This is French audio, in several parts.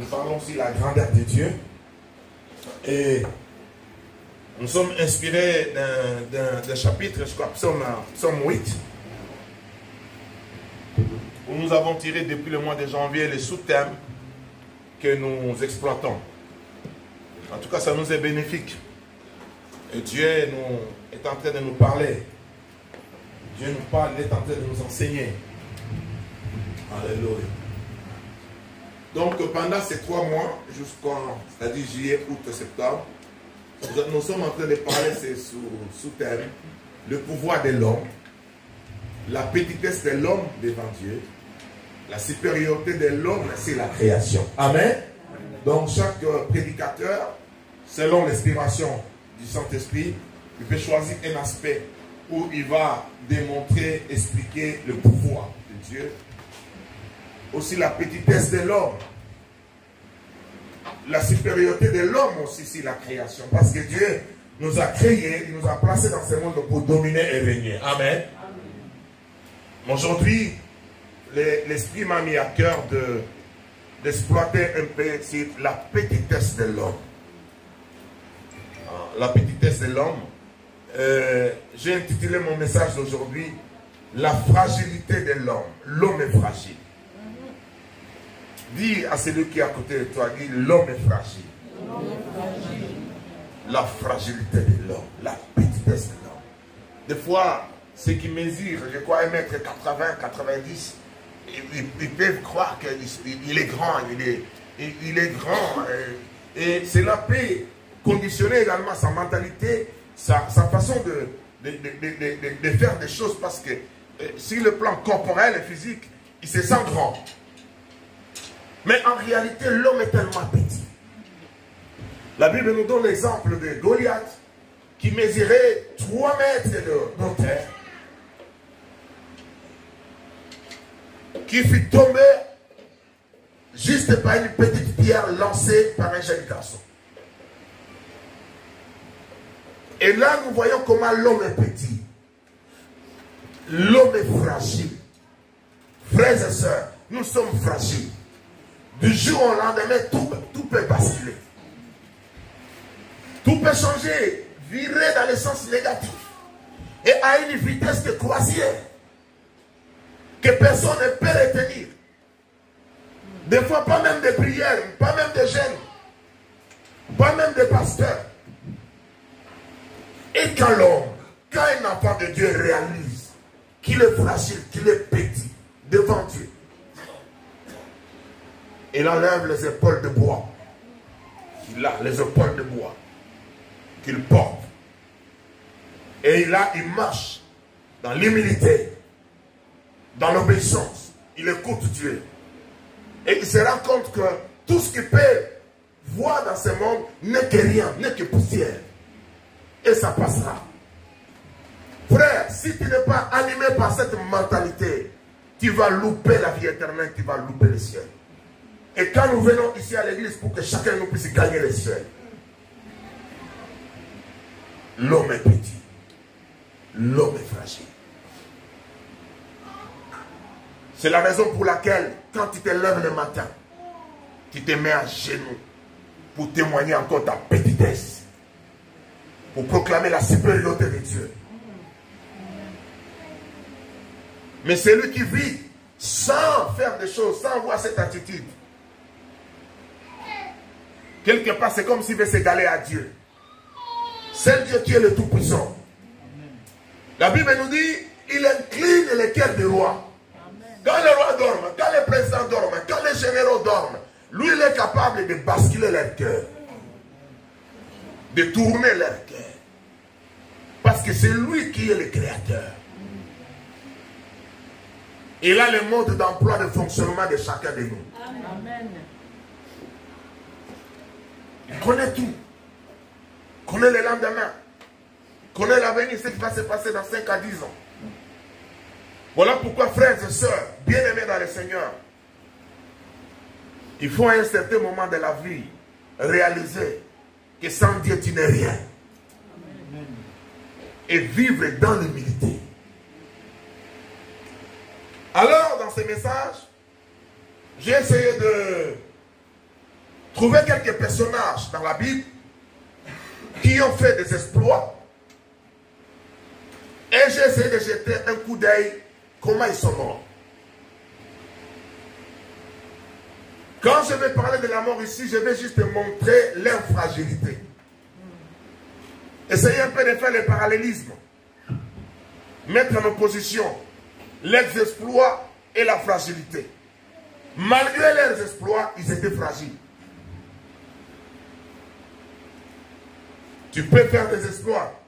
nous parlons aussi de la grandeur de Dieu. Et nous sommes inspirés d'un chapitre, je crois, psaume 8, où nous avons tiré depuis le mois de janvier les sous-thèmes que nous exploitons. En tout cas, ça nous est bénéfique. Et Dieu est en train de nous parler. Dieu nous parle, il est en train de nous enseigner. Alléluia. Donc, pendant ces 3 mois, jusqu'en, c'est-à-dire juillet, août, septembre, nous sommes en train de parler ces sous-thèmes. Le pouvoir de l'homme, la petitesse de l'homme devant Dieu, la supériorité de l'homme, c'est la création. Amen. Donc, chaque prédicateur, selon l'inspiration du Saint-Esprit, il peut choisir un aspect où il va démontrer, expliquer le pouvoir de Dieu. Aussi la petitesse de l'homme. La supériorité de l'homme aussi, c'est la création. Parce que Dieu nous a créés, il nous a placés dans ce monde pour dominer et régner. Amen. Aujourd'hui, l'Esprit m'a mis à cœur d'exploiter un peu sur la petitesse de l'homme. La petitesse de l'homme. J'ai intitulé mon message d'aujourd'hui la fragilité de l'homme. L'homme est fragile. Dis à celui qui est à côté de toi, dis l'homme est fragile. La fragilité de l'homme, la petitesse de l'homme. Des fois, ceux qui mesurent, je crois, 1m80, 90, ils peuvent croire qu'il est grand, il est grand. Et cela peut conditionner également sa mentalité, sa façon de faire des choses, parce que sur le plan corporel et physique, il se sent grand. Mais en réalité, l'homme est tellement petit. La Bible nous donne l'exemple de Goliath, qui mesurait 3 mètres de hauteur, qui fut tombé juste par une petite pierre lancée par un jeune garçon. Et là, nous voyons comment l'homme est petit. L'homme est fragile. Frères et sœurs, nous sommes fragiles. Du jour au lendemain, tout peut basculer. Tout peut changer, virer dans le sens négatif. Et à une vitesse de croisière que personne ne peut retenir. Des fois, pas même de prières, pas même de jeûnes, pas même de pasteurs. Et quand un enfant de Dieu réalise qu'il est fragile, qu'il est petit devant Dieu, il enlève les épaules de bois. Il a les épaules de bois qu'il porte. Et là, il marche dans l'humilité, dans l'obéissance. Il écoute Dieu. Et il se rend compte que tout ce qu'il peut voir dans ce monde n'est que rien, n'est que poussière. Et ça passera. Frère, si tu n'es pas animé par cette mentalité, tu vas louper la vie éternelle, tu vas louper le ciel. Et quand nous venons ici à l'église pour que chacun nous puisse gagner le ciel, l'homme est petit. L'homme est fragile. C'est la raison pour laquelle, quand tu te lèves le matin, tu te mets à genoux pour témoigner encore ta petitesse, pour proclamer la supériorité de Dieu. Mais celui qui vit sans faire des choses, sans avoir cette attitude, quelque part, c'est comme s'il veut s'égaler à Dieu. C'est Dieu qui est le Tout-Puissant. La Bible nous dit, il incline les cœurs des rois. Quand les rois dorment, quand les présidents dorment, quand les généraux dorment, lui, il est capable de basculer leur cœur. De tourner leur cœur. Parce que c'est lui qui est le créateur. Il a le mode d'emploi, de fonctionnement de chacun de nous. Amen. Il connaît tout. Il connaît le lendemain. Il connaît l'avenir, ce qui va se passer dans 5 à 10 ans. Voilà pourquoi, frères et sœurs, bien-aimés dans le Seigneur, il faut à un certain moment de la vie réaliser que sans Dieu, tu n'es rien. Amen. Et vivre dans l'humilité. Alors, dans ce message, j'ai essayé trouver quelques personnages dans la Bible qui ont fait des exploits. Et j'ai essayé de jeter un coup d'œil comment ils sont morts. Quand je vais parler de la mort ici, je vais juste montrer leur fragilité. Essayez un peu de faire le parallélisme. Mettre en opposition leurs exploits et la fragilité. Malgré leurs exploits, ils étaient fragiles. Tu peux faire des exploits.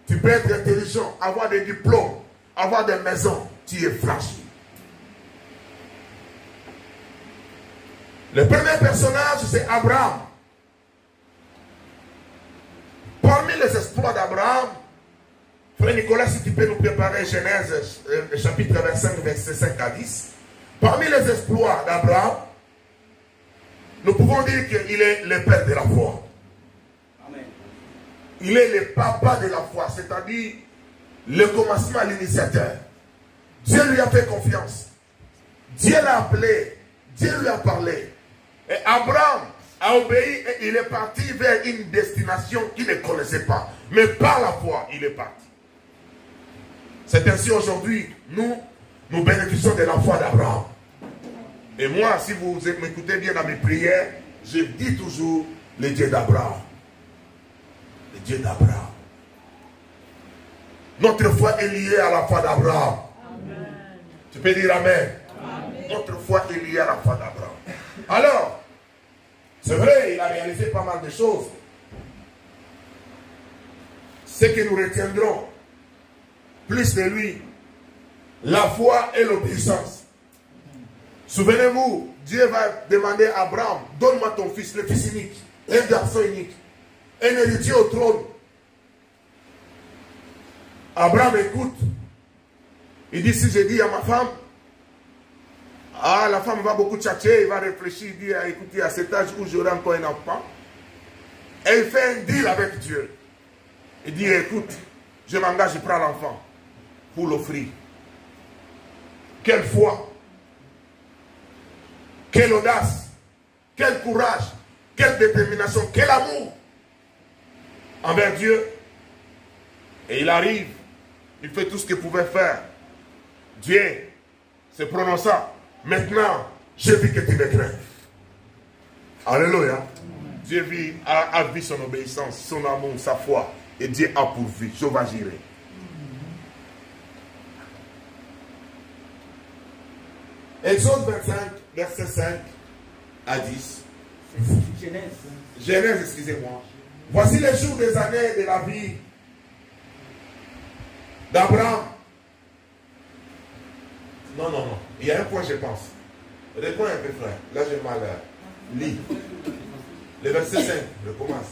Tu peux être intelligent, avoir des diplômes, avoir des maisons. Tu es fragile. Le premier personnage, c'est Abraham. Parmi les exploits d'Abraham, frère Nicolas, si tu peux nous préparer Genèse chapitre 25, verset 5 à 10. Parmi les exploits d'Abraham, nous pouvons dire qu'il est le père de la foi. Amen. Il est le papa de la foi, c'est-à-dire le commencement, l'initiateur. Dieu lui a fait confiance. Dieu l'a appelé. Dieu lui a parlé. Et Abraham a obéi et il est parti vers une destination qu'il ne connaissait pas. Mais par la foi, il est parti. C'est ainsi aujourd'hui, nous bénéficions de la foi d'Abraham. Et moi, si vous m'écoutez bien dans mes prières, je dis toujours le Dieu d'Abraham. Le Dieu d'Abraham. Notre foi est liée à la foi d'Abraham. Tu peux dire Amen. Amen. Notre foi est liée à la foi d'Abraham. Alors, c'est vrai, il a réalisé pas mal de choses. Ce que nous retiendrons plus de lui, la foi et l'obéissance. Souvenez-vous, Dieu va demander à Abraham, donne-moi ton fils, le fils unique, un garçon unique, un héritier au trône. Abraham écoute. Il dit, si je dis à ma femme, ah, la femme va beaucoup tchatcher, il va réfléchir, il dit, écoutez, à cet âge où j'aurai encore un enfant, et il fait un deal avec Dieu. Il dit, écoute, je m'engage, je prends l'enfant pour l'offrir. Quelle foi, quelle audace, quel courage, quelle détermination, quel amour envers Dieu. Et il arrive, il fait tout ce qu'il pouvait faire. Dieu se prononça. Maintenant, je vis que tu me crains. Alléluia. Dieu a vu son obéissance, son amour, sa foi. Et Dieu a pourvu. Je vais gérer. Exode 25, verset 5 à 10. Genèse, excusez-moi. Voici les jours des années de la vie d'Abraham. Non. Il y a un point, je pense. Réponds un peu, frère. Là, j'ai mal. Lis. Le verset 5, je commence.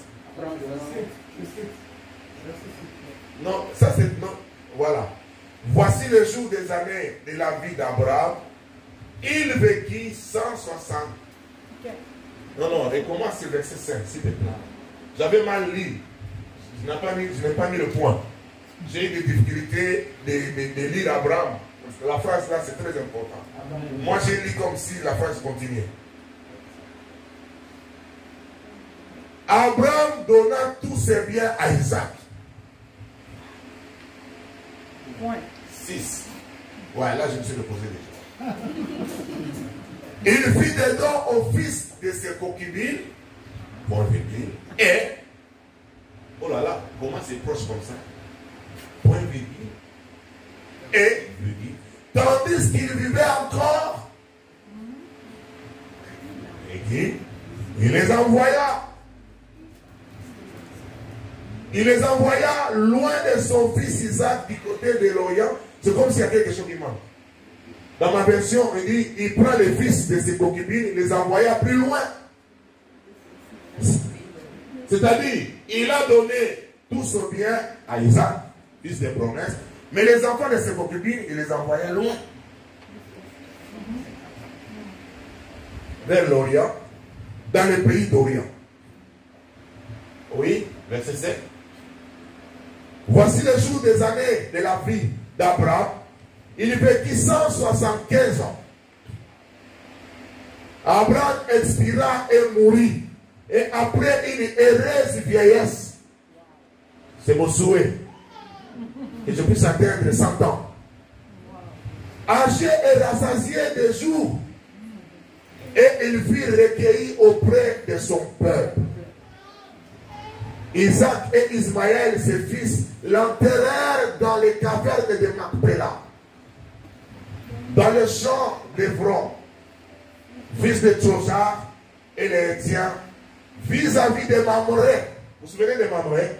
Non, ça c'est... Non, voilà. Voici le jour des années de la vie d'Abraham. Il vécut 160. Non, recommence le verset 5, s'il te plaît. J'avais mal lu. Je n'ai pas mis le point. J'ai eu des difficultés de lire Abraham. Parce que la phrase là, c'est très important. Moi, j'ai lu comme si la phrase continuait. Abraham donna tous ses biens à Isaac. Point. 6. Ouais, là, je me suis reposé déjà. Il fit des dons au fils de ses concubines. Point virgule. Et, oh là là, comment c'est proche comme ça? Point virgule. Et, tandis qu'il vivait encore, il les envoya. Il les envoya loin de son fils Isaac du côté de l'Orient. C'est comme s'il y a quelque chose qui manque. Dans ma version, il dit, il prend les fils de ses concubines, il les envoya plus loin. C'est-à-dire, il a donné tout son bien à Isaac, fils des promesses, mais les enfants de ses concubines, il les envoya loin. Vers l'Orient, dans le pays d'Orient. Oui, verset 7. Voici le jour des années de la vie d'Abraham. Il vécut 175 ans. Abraham expira et mourit et après une heureuse vieillesse. C'est mon souhait. Que je puisse atteindre 100 ans. Âgé et rassasié de jours. Et il fut recueilli auprès de son peuple. Isaac et Ismaël, ses fils, l'enterrèrent dans les cavernes de Macpéla, dans le champ d'Hébron, fils de Tsojar et les Hétiens, vis-à-vis de Mamré. Vous vous souvenez de Mamré?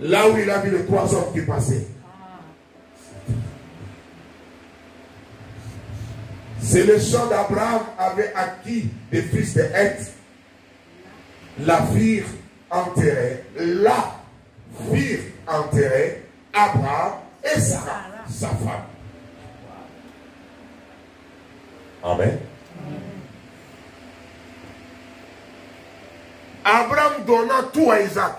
Là où il a vu les 3 hommes qui passaient. C'est le champ d'Abraham avait acquis des fils de Heth. La firent enterrer, Abraham et Sarah, sa femme. Amen. Abraham donna tout à Isaac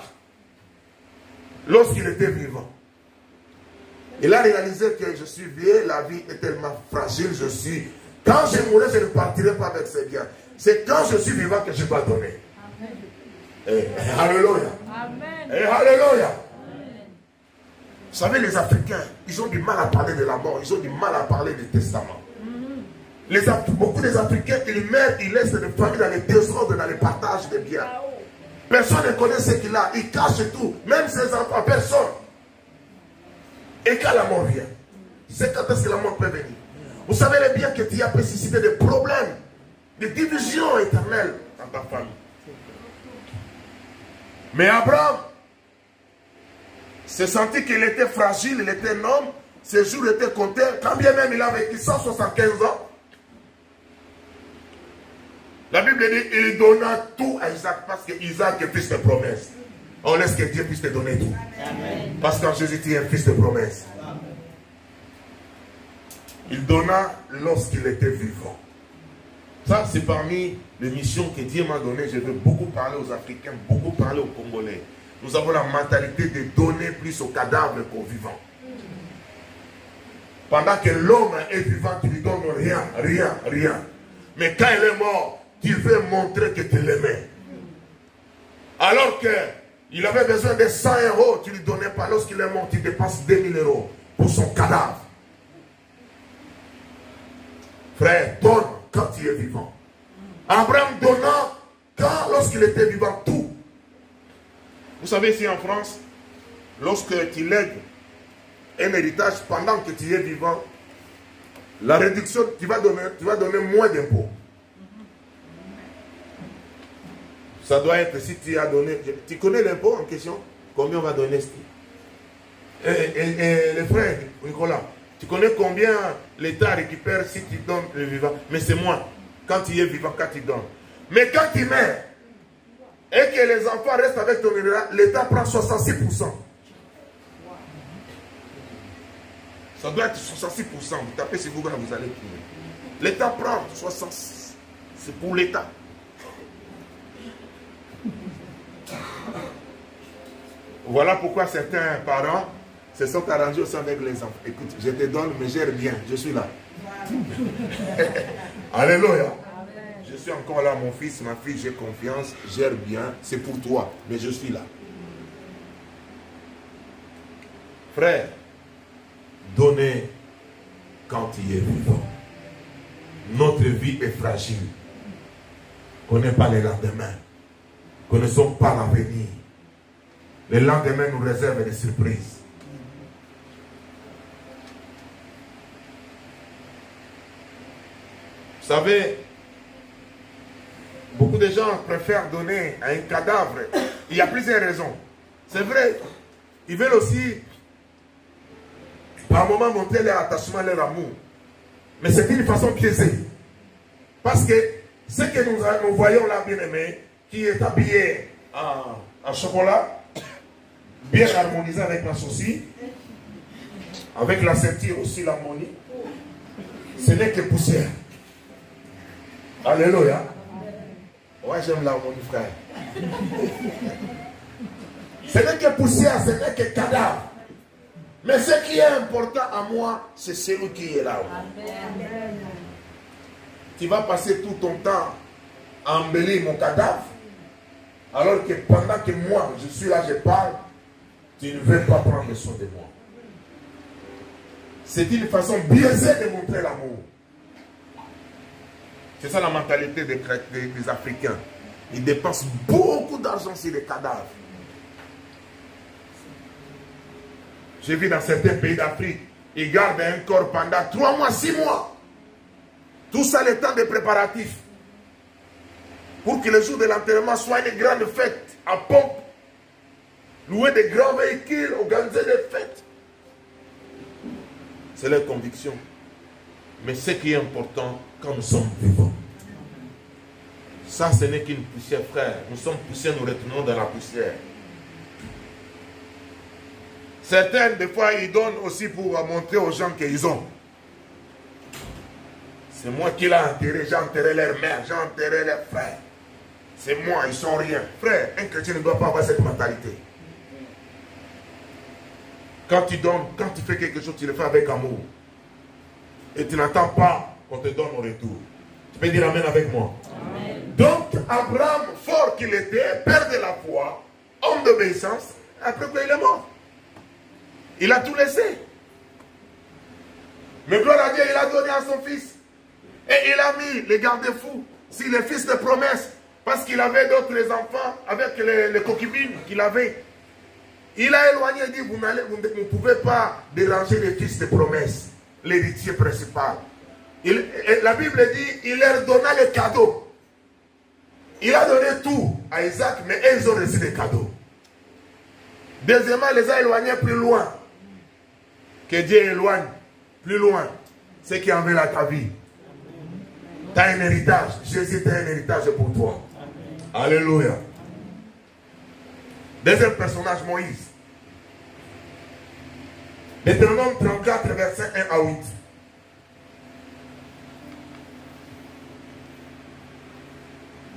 lorsqu'il était vivant. Il a réalisé que je suis vieux, la vie est tellement fragile, quand je mourrai, je ne partirai pas avec ces biens. C'est quand je suis vivant que je dois donner. Amen. Alléluia. Amen. Alléluia. Vous savez, les Africains, ils ont du mal à parler de la mort, ils ont du mal à parler du testament. Beaucoup des Africains, ils meurent, ils laissent des familles dans les désordres, dans les partages des biens. Personne ne connaît ce qu'il a, il cache tout, même ses enfants, personne. Et quand la mort vient, c'est quand est-ce que la mort peut venir? Vous savez bien que tu as pu susciter des problèmes, des divisions éternelles dans ta famille. Mais Abraham s'est senti qu'il était fragile, il était un homme, ses jours étaient comptés, quand bien même il a vécu 175 ans. La Bible dit il donna tout à Isaac parce que Isaac est fils de promesse. On laisse que Dieu puisse te donner tout. Amen. Parce qu'en Jésus, tu es un fils de promesse. Amen. Il donna lorsqu'il était vivant. Ça, c'est parmi les missions que Dieu m'a données. Je veux beaucoup parler aux Africains, beaucoup parler aux Congolais. Nous avons la mentalité de donner plus aux cadavres qu'aux vivants. Pendant que l'homme est vivant, tu ne lui donnes rien, rien, rien. Mais quand il est mort, tu veux montrer que tu l'aimais. Alors qu'il avait besoin de 100 €, tu ne lui donnais pas. Lorsqu'il est mort, tu dépenses 2000 € pour son cadavre. Frère, donne quand il est vivant. Abraham donna lorsqu'il était vivant tout. Vous savez, ici en France, lorsque tu lègues un héritage pendant que tu es vivant, la réduction, tu vas donner moins d'impôts. Ça doit être, si tu as donné, tu connais l'impôt en question, combien on va donner? Et les frères, Nicolas, tu connais combien l'État récupère si tu donnes le vivant? Mais c'est moins, quand tu es vivant, quand tu donnes. Mais quand tu meurs, et que les enfants restent avec ton héritage, l'État prend 66%. Ça doit être 66%. Vous tapez sur Google, vous allez trouver. L'État prend 66%. C'est pour l'État. Voilà pourquoi certains parents se sont arrangés aussi avec les enfants. Écoute, je te donne, mais gère bien. Je suis là. Alléluia. Je suis encore là, mon fils, ma fille, j'ai confiance, gère bien. C'est pour toi, mais je suis là. Frère, donnez quand il est vivant. Notre vie est fragile. On n'est pas les lendemains. Connaissons pas l'avenir. Le lendemain nous réserve des surprises. Vous savez, beaucoup de gens préfèrent donner à un cadavre. Il y a plusieurs raisons. C'est vrai, ils veulent aussi, par moment, montrer leur attachement, leur amour. Mais c'est une façon biaisée. Parce que ce que nous voyons là, bien aimé, qui est habillé en chocolat, bien harmonisé avec la saucisse, avec la ceinture aussi, l'harmonie, ce n'est que poussière. Alléluia. Ouais, j'aime l'harmonie, frère. Ce n'est que poussière, ce n'est que cadavre. Mais ce qui est important à moi, c'est celui qui est là. Amen. Tu vas passer tout ton temps à embellir mon cadavre. Alors que pendant que moi, je suis là, je parle, tu ne veux pas prendre soin de moi. C'est une façon biaisée de montrer l'amour. C'est ça la mentalité des Africains. Ils dépensent beaucoup d'argent sur les cadavres. J'ai vu dans certains pays d'Afrique, ils gardent un corps pendant 3 mois, 6 mois. Tout ça, le temps des préparatifs. Pour que le jour de l'enterrement soit une grande fête à pompe. Louer des grands véhicules, organiser des fêtes. C'est leur conviction. Mais ce qui est important, quand nous sommes vivants, ça ce n'est qu'une poussière, frère. Nous sommes poussière, nous retournons dans la poussière. Certains, des fois, ils donnent aussi pour montrer aux gens qu'ils ont. C'est moi qui l'ai enterré, j'ai enterré leur mère, j'ai enterré leurs frères. C'est moi, ils sont rien. Frère, un chrétien ne doit pas avoir cette mentalité. Quand tu donnes, quand tu fais quelque chose, tu le fais avec amour. Et tu n'attends pas qu'on te donne au retour. Tu peux dire amen avec moi. Amen. Donc, Abraham, fort qu'il était, père de la foi, homme d'obéissance, après quoi il est mort. Il a tout laissé. Mais gloire à Dieu, il a donné à son fils. Et il a mis les garde-fous sur les fils de promesse. Parce qu'il avait d'autres enfants avec les concubines qu'il avait. Il a éloigné et dit, vous ne pouvez pas déranger les fils de promesse, l'héritier principal. La Bible dit, il leur donna les cadeaux. Il a donné tout à Isaac, mais ils ont reçu des cadeaux. Deuxièmement, il les a éloignés plus loin. Que Dieu éloigne plus loin ceux qui en veulent à ta vie. Tu as un héritage. Jésus a un héritage pour toi. Amen. Alléluia. Deuxième personnage, Moïse. Deutéronome 34, verset 1 à 8.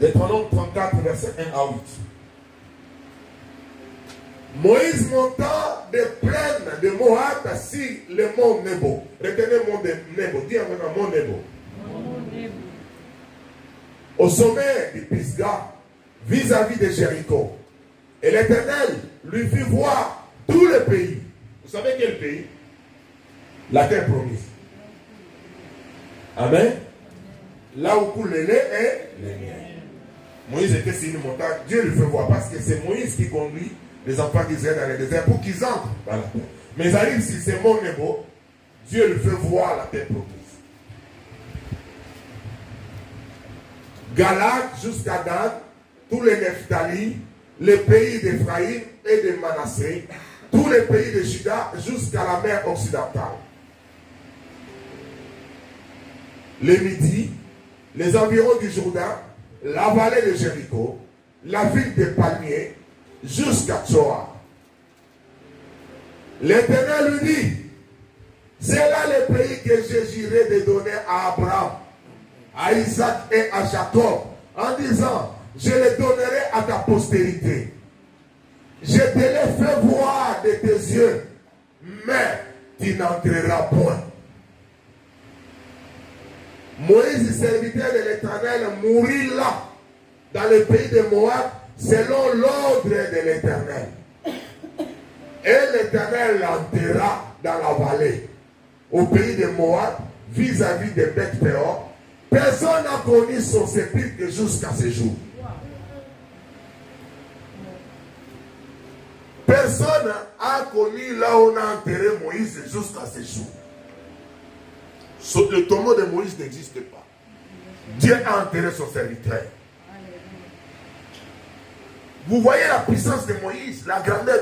Deutéronome 34, verset 1 à 8. Moïse monta des plaines de Moab sur le mont Nebo. Retenez le mont Nebo. Dis avec un mont Nebo. Au sommet du Pisgah, vis-à-vis de Jéricho. Et l'Éternel lui fit voir tout le pays. Vous savez quel pays? La terre promise. Amen. Là où coule le lait et le miel. Moïse était sur une montagne. Dieu lui fait voir parce que c'est Moïse qui conduit les enfants d'Israël dans le désert pour qu'ils entrent dans la terre. Mais ils arrivent sur ce mont Nebo. Dieu lui fait voir la terre promise. Galade jusqu'à Dan, tous les Nephtali, les pays d'Éphraïm et de Manassé, tous les pays de Juda jusqu'à la mer occidentale. Les Midi, les environs du Jourdain, la vallée de Jéricho, la ville des palmiers, jusqu'à Tsoar. L'Éternel lui dit, c'est là le pays que je jurais de donner à Abraham, à Isaac et à Jacob, en disant, je les donnerai à ta postérité. Je te les fais voir de tes yeux, mais tu n'entreras point. Moïse, serviteur de l'Éternel, mourit là, dans le pays de Moab, selon l'ordre de l'Éternel. Et l'Éternel l'enterra dans la vallée, au pays de Moab, vis-à-vis de Beth-Péor. Personne n'a connu son sépulcre jusqu'à ce jour. Personne n'a connu là où on a enterré Moïse jusqu'à ce jour. Le tombeau de Moïse n'existe pas. Dieu a enterré son serviteur. Vous voyez la puissance de Moïse, la grandeur de